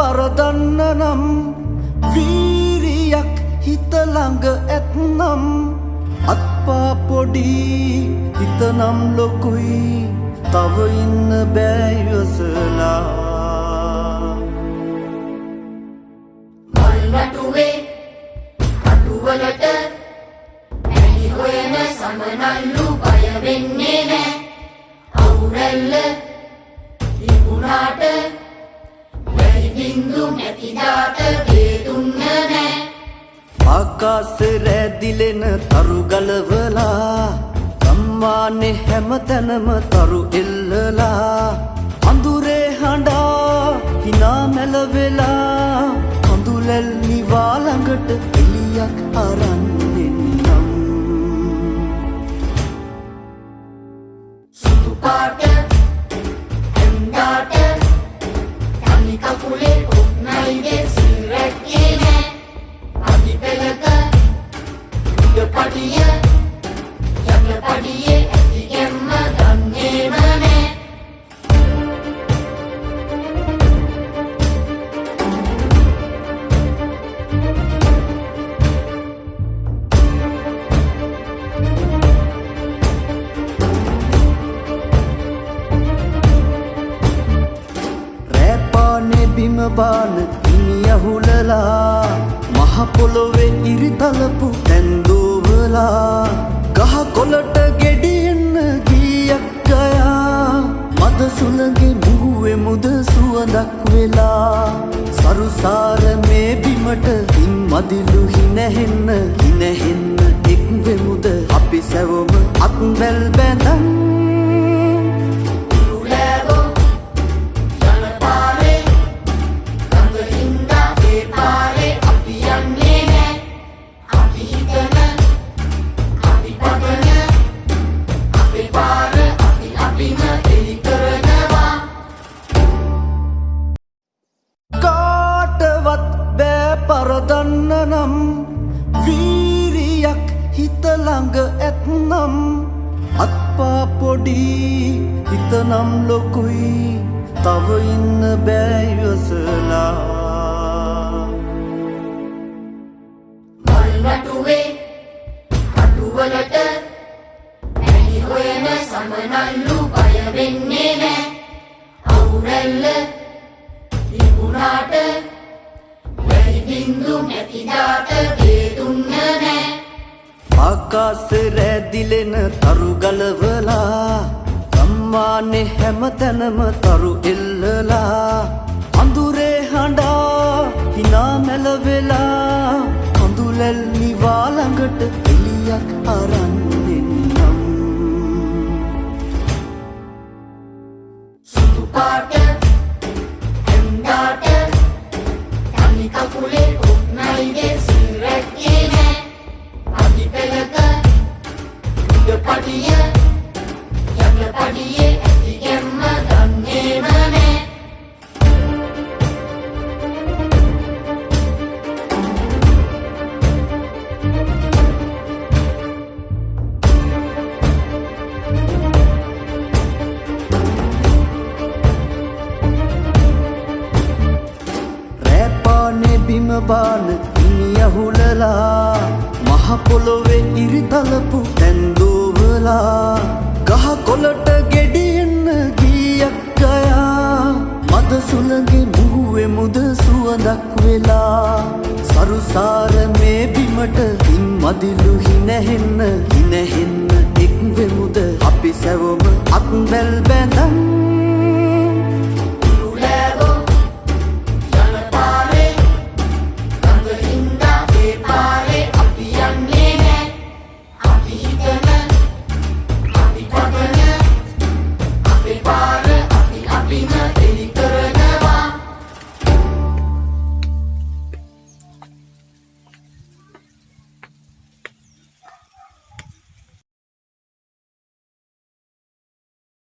පරදන්න නම් වීරියක් හිත ළඟ ඇත්නම් අත්පා පොඩි හිතනම් ලොකුයි තව ඉන්න බෑ ඉවසලා මල්වටුවේ අටුවලට ඇලි හොයන සමනල්ලු බය වෙන්නේ නෑ අවුරැල්ල තිබුණාට වැහි බින්දු නැතිදාට වේදුන්න නෑ ආකාශෙ රැදිලෙන තරු ගලවලා ගම්මානේ හැමතැනම තරු එල්ලලා අඳුරේ හඬා හිනා මැලවෙලා කඳුලැල් නිවා ළඟට එළියක් අරන් එන්නම් සුදු පාට ඇඳාට තනි කකුලේ ඔක්නයිගේ සිරැක්කේ නෑ අදි පෙළක උඩ පඩිය යන පඩියේ ඇති ගැම්ම දන්නේම නෑ බිම බාන ඉනි අහුලලා මහ පොළොවේ ඉරිතලපු තැන්දෝවලා ගහ කොළට ගෙඩියන්න ගියක් ගයා මද සුළඟේ මුහුවේ මුද සුවඳක් වෙලා සරුසාර මේ බිමට හින් මදිලු හිනහෙන්න එක් වෙමුද අපි සැවොම අත්වැල් බැඳන් පරදන්න නම් වීරියක් හිත ළඟ ඇත්නම් අත්පා පොඩි හිතනම් ලොකුයි තව ඉන්න බෑ ඉවසලා මල්වටුවේ අටුවලට ඇලි හොයන සමනල්ලු බය වෙන්නේ නෑ අවුරැල්ල තිබුණාට බින්දු නැතිදාට වේදුන්න නෑ ආකාශෙ රැදිලෙන තරු ගලවලා ගම්මානේ හැමතැනම තරු එල්ලලා අඳුරේ හඬා හිනා මැලවෙලා කඳුලැල් නිවා ළඟට එළියක් අරන් එන්නම් සුදු පාට ඇඳාට තනි කකුලේ ඔක්නයිගේ සිරැක්කේ නෑ අදි පෙළක උඩ පඩිය යන පඩියේ ඇති ගැම්ම දන්නේම නෑ බිම බාන ඉනි අහුලලා මහ පොළොවේ ඉරිතලපු තැන්දෝවලා ගහ කොළට ගෙඩියන්න ගියක් ගයා මද සුළඟේ මුහුවේ මුද සුවඳක් වෙලා සරුසාර මේ බිමට හින් මදිලු හිනහෙන්න